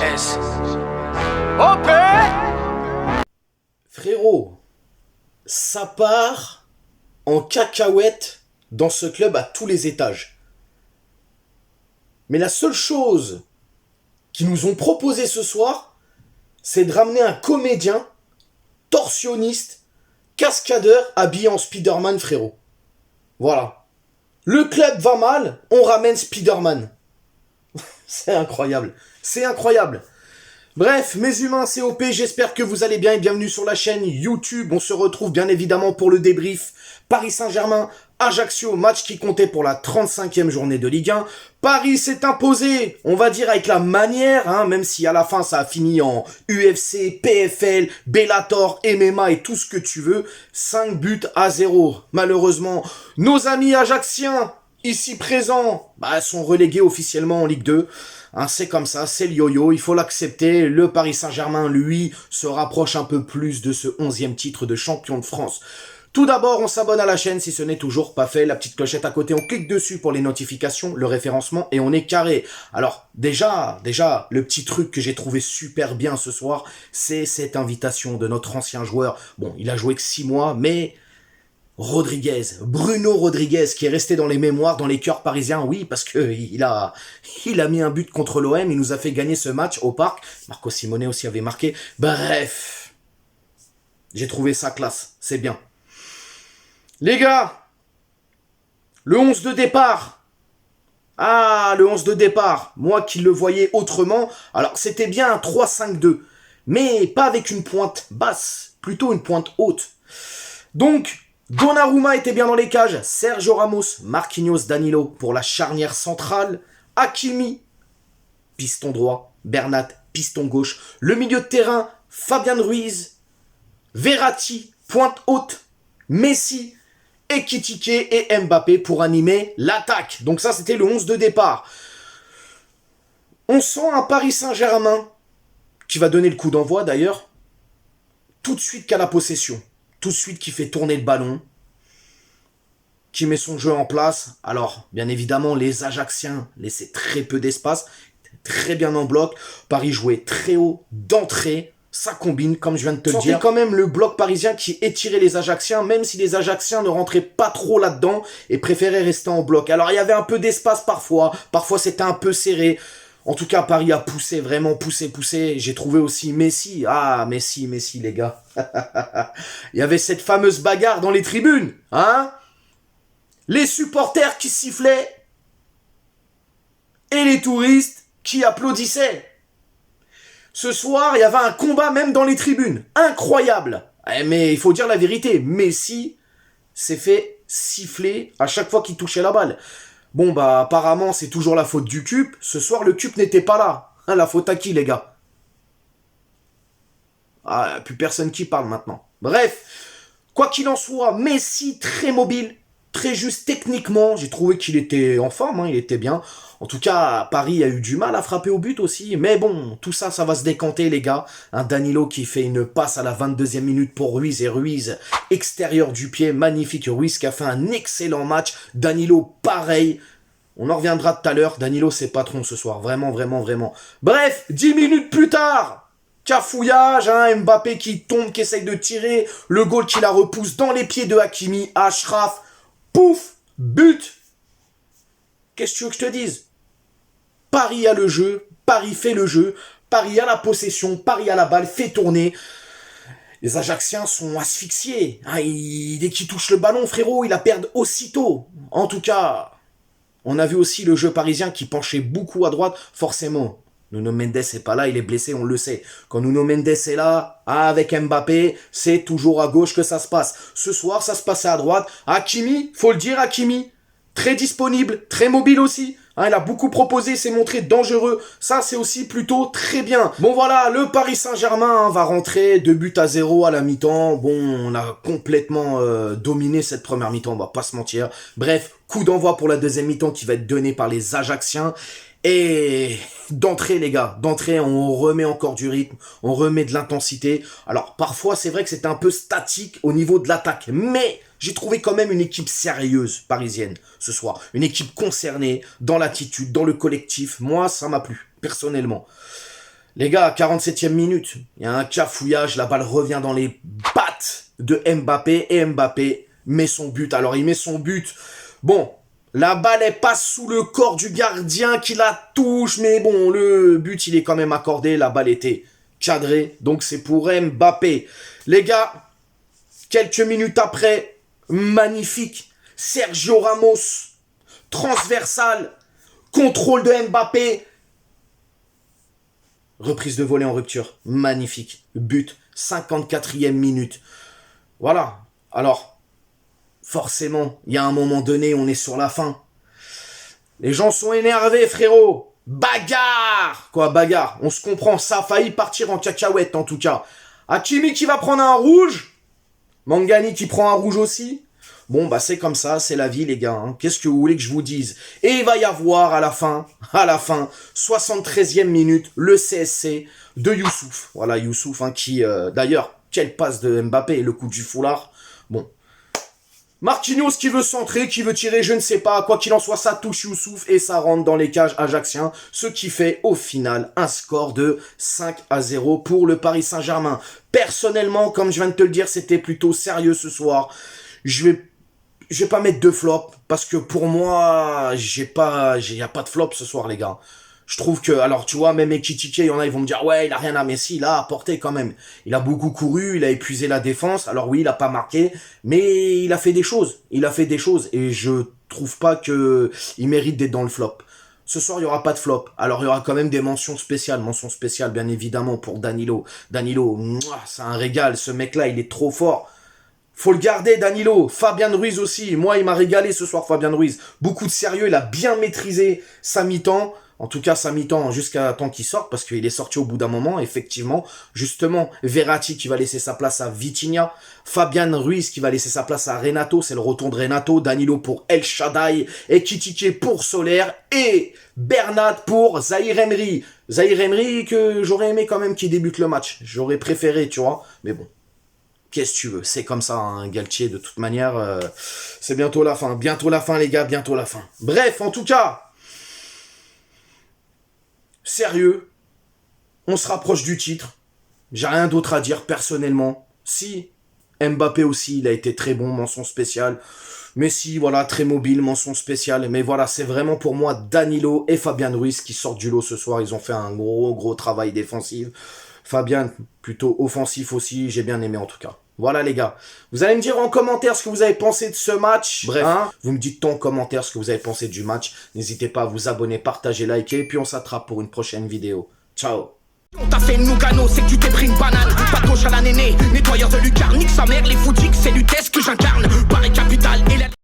S. OP. Frérot, ça part en cacahuète dans ce club à tous les étages. Mais la seule chose qu'ils nous ont proposé ce soir, c'est de ramener un comédien, torsionniste, cascadeur, habillé en Spider-Man, frérot. Voilà. Le club va mal, on ramène Spider-Man. C'est incroyable. C'est incroyable. Bref, mes humains, c'est OP, j'espère que vous allez bien et bienvenue sur la chaîne YouTube. On se retrouve bien évidemment pour le débrief. Paris Saint-Germain, Ajaccio, match qui comptait pour la 35e journée de Ligue 1. Paris s'est imposé, on va dire avec la manière, hein, même si à la fin ça a fini en UFC, PFL, Bellator, MMA et tout ce que tu veux. 5-0. Malheureusement, nos amis ajacciens, ici présents, sont relégués officiellement en Ligue 2. Hein, c'est comme ça, c'est le yo-yo, il faut l'accepter. Le Paris Saint-Germain, lui, se rapproche un peu plus de ce 11e titre de champion de France. Tout d'abord, on s'abonne à la chaîne si ce n'est toujours pas fait. La petite clochette à côté, on clique dessus pour les notifications, le référencement et on est carré. Alors, déjà, le petit truc que j'ai trouvé super bien ce soir, c'est cette invitation de notre ancien joueur. Bon, il a joué que 6 mois, mais Bruno Rodriguez, qui est resté dans les mémoires, dans les cœurs parisiens, oui, parce que il a mis un but contre l'OM, il nous a fait gagner ce match au parc. Marco Simone aussi avait marqué. Bref, j'ai trouvé ça classe, c'est bien. Les gars, le 11 de départ. Ah, le 11 de départ. Moi qui le voyais autrement, alors c'était bien un 3-5-2, mais pas avec une pointe basse, plutôt une pointe haute. Donc, Donnarumma était bien dans les cages, Sergio Ramos, Marquinhos, Danilo pour la charnière centrale, Hakimi, piston droit, Bernat, piston gauche, le milieu de terrain, Fabian Ruiz, Verratti, pointe haute, Messi, Ekitike et Mbappé pour animer l'attaque. Donc ça, c'était le 11 de départ. On sent un Paris Saint-Germain, qui va donner le coup d'envoi d'ailleurs, tout de suite qu'à la possession. Tout de suite qui fait tourner le ballon, qui met son jeu en place. Alors, bien évidemment, les Ajacciens laissaient très peu d'espace, très bien en bloc. Paris jouait très haut d'entrée. Ça combine, comme je viens de te le dire. Quand même le bloc parisien qui étirait les Ajacciens, même si les Ajacciens ne rentraient pas trop là-dedans et préféraient rester en bloc. Alors, il y avait un peu d'espace parfois. Parfois, c'était un peu serré. En tout cas, Paris a poussé, vraiment poussé. J'ai trouvé aussi Messi. Ah, Messi, les gars. Il y avait cette fameuse bagarre dans les tribunes, hein? Les supporters qui sifflaient et les touristes qui applaudissaient. Ce soir, il y avait un combat même dans les tribunes. Incroyable. Mais il faut dire la vérité, Messi s'est fait siffler à chaque fois qu'il touchait la balle. Bon, apparemment, c'est toujours la faute du CUP. Ce soir, le CUP n'était pas là. Hein, la faute à qui, les gars? Ah, plus personne qui parle maintenant. Bref, quoi qu'il en soit, Messi très mobile, très juste techniquement. J'ai trouvé qu'il était en forme, hein, il était bien. En tout cas, Paris a eu du mal à frapper au but aussi. Mais bon, tout ça, ça va se décanter, les gars. Un Danilo qui fait une passe à la 22e minute pour Ruiz. Et Ruiz, extérieur du pied, magnifique. Ruiz qui a fait un excellent match. Danilo, pareil. On en reviendra tout à l'heure. Danilo, c'est patron ce soir. Vraiment. Bref, 10 minutes plus tard, cafouillage, hein, Mbappé qui tombe, qui essaye de tirer. Le goal qui la repousse dans les pieds de Hakimi. Achraf, pouf, but. Qu'est-ce que tu veux que je te dise? Paris a le jeu, Paris fait le jeu, Paris a la possession, Paris a la balle, fait tourner. Les Ajacciens sont asphyxiés. Hein, dès qu'ils touchent le ballon, frérot, ils la perdent aussitôt. En tout cas, on a vu aussi le jeu parisien qui penchait beaucoup à droite, forcément. Nuno Mendes n'est pas là, il est blessé, on le sait. Quand Nuno Mendes est là, avec Mbappé, c'est toujours à gauche que ça se passe. Ce soir, ça se passait à droite. Hakimi, faut le dire, Hakimi, très disponible, très mobile aussi. Hein, il a beaucoup proposé, s'est montré dangereux. Ça, c'est aussi plutôt très bien. Bon, voilà, le Paris Saint-Germain va rentrer 2-0 à la mi-temps. Bon, on a complètement dominé cette première mi-temps, on va pas se mentir. Bref, coup d'envoi pour la deuxième mi-temps qui va être donné par les Ajacciens. Et d'entrée, les gars, d'entrée, on remet encore du rythme, on remet de l'intensité. Alors, parfois, c'est vrai que c'était un peu statique au niveau de l'attaque, mais j'ai trouvé quand même une équipe sérieuse, parisienne, ce soir. Une équipe concernée, dans l'attitude, dans le collectif. Moi, ça m'a plu, personnellement. Les gars, 47e minute, il y a un cafouillage, la balle revient dans les pattes de Mbappé et Mbappé met son but. Alors il met son but, bon, la balle elle passe sous le corps du gardien qui la touche, mais bon, le but il est quand même accordé, la balle était cadrée, donc c'est pour Mbappé. Les gars, quelques minutes après, magnifique, Sergio Ramos, transversal, contrôle de Mbappé, reprise de volée en rupture, magnifique, but, 54e minute. Voilà, alors, forcément, il y a un moment donné, on est sur la fin. Les gens sont énervés, frérot. Bagarre! Quoi, bagarre? On se comprend, ça a failli partir en cacahuète, en tout cas. Hakimi qui va prendre un rouge. Mangani qui prend un rouge aussi. Bon, bah c'est comme ça, c'est la vie, les gars. Hein. Qu'est-ce que vous voulez que je vous dise? Et il va y avoir à la fin, 73e minute, le CSC de Youssouf. Voilà, Youssouf, hein, qui, d'ailleurs, quelle passe de Mbappé, le coup du foulard. Bon. Marquinhos qui veut centrer, qui veut tirer, je ne sais pas. Quoi qu'il en soit, ça touche Youssouf et ça rentre dans les cages ajaxiens. Ce qui fait, au final, un score de 5-0 pour le Paris Saint-Germain. Personnellement, comme je viens de te le dire, c'était plutôt sérieux ce soir. Je vais pas mettre de flop parce que pour moi, y a pas de flop ce soir, les gars. Je trouve que, alors tu vois, même Ekitike, il y en a, ils vont me dire, ouais, il a rien à Messi, il a apporté quand même. Il a beaucoup couru, il a épuisé la défense. Alors oui, il a pas marqué, mais il a fait des choses. Il a fait des choses et je trouve pas que il mérite d'être dans le flop. Ce soir, il y aura pas de flop. Alors, il y aura quand même des mentions spéciales. Mentions spéciales, bien évidemment, pour Danilo. Danilo, c'est un régal. Ce mec-là, il est trop fort. Faut le garder, Danilo. Fabien Ruiz aussi. Moi, il m'a régalé ce soir, Fabien Ruiz. Beaucoup de sérieux. Il a bien maîtrisé sa mi-temps. En tout cas, sa mi-temps jusqu'à temps qu'il sorte, parce qu'il est sorti au bout d'un moment, effectivement. Justement, Verratti qui va laisser sa place à Vitinha. Fabien Ruiz qui va laisser sa place à Renato. C'est le retour de Renato. Danilo pour El Shaddai. Ekitike pour Soler. Et Bernat pour Zahir Emery. Zahir Emery que j'aurais aimé quand même qu'il débute le match. J'aurais préféré, tu vois. Mais bon. Qu'est-ce que tu veux? C'est comme ça, hein, Galtier, de toute manière. C'est bientôt la fin. Bientôt la fin, les gars. Bientôt la fin. Bref, en tout cas... Sérieux, on se rapproche du titre. J'ai rien d'autre à dire personnellement. Si, Mbappé aussi, il a été très bon, mention spéciale. Messi, voilà, très mobile, mention spéciale. Mais voilà, c'est vraiment pour moi Danilo et Fabien Ruiz qui sortent du lot ce soir. Ils ont fait un gros travail défensif. Fabien, plutôt offensif aussi, j'ai bien aimé en tout cas. Voilà les gars, vous allez me dire en commentaire ce que vous avez pensé de ce match. Bref, hein, vous me dites tout en commentaire ce que vous avez pensé du match. N'hésitez pas à vous abonner, partager, liker. Et puis on s'attrape pour une prochaine vidéo. Ciao. On t'a fait une Lugano, c'est que tu t'es pris une banane. Pas de gauche à la néné, nettoyeur de lucarne. Nique sa mère, les foutiques, c'est l'UTES que j'incarne. Paris Capital et la...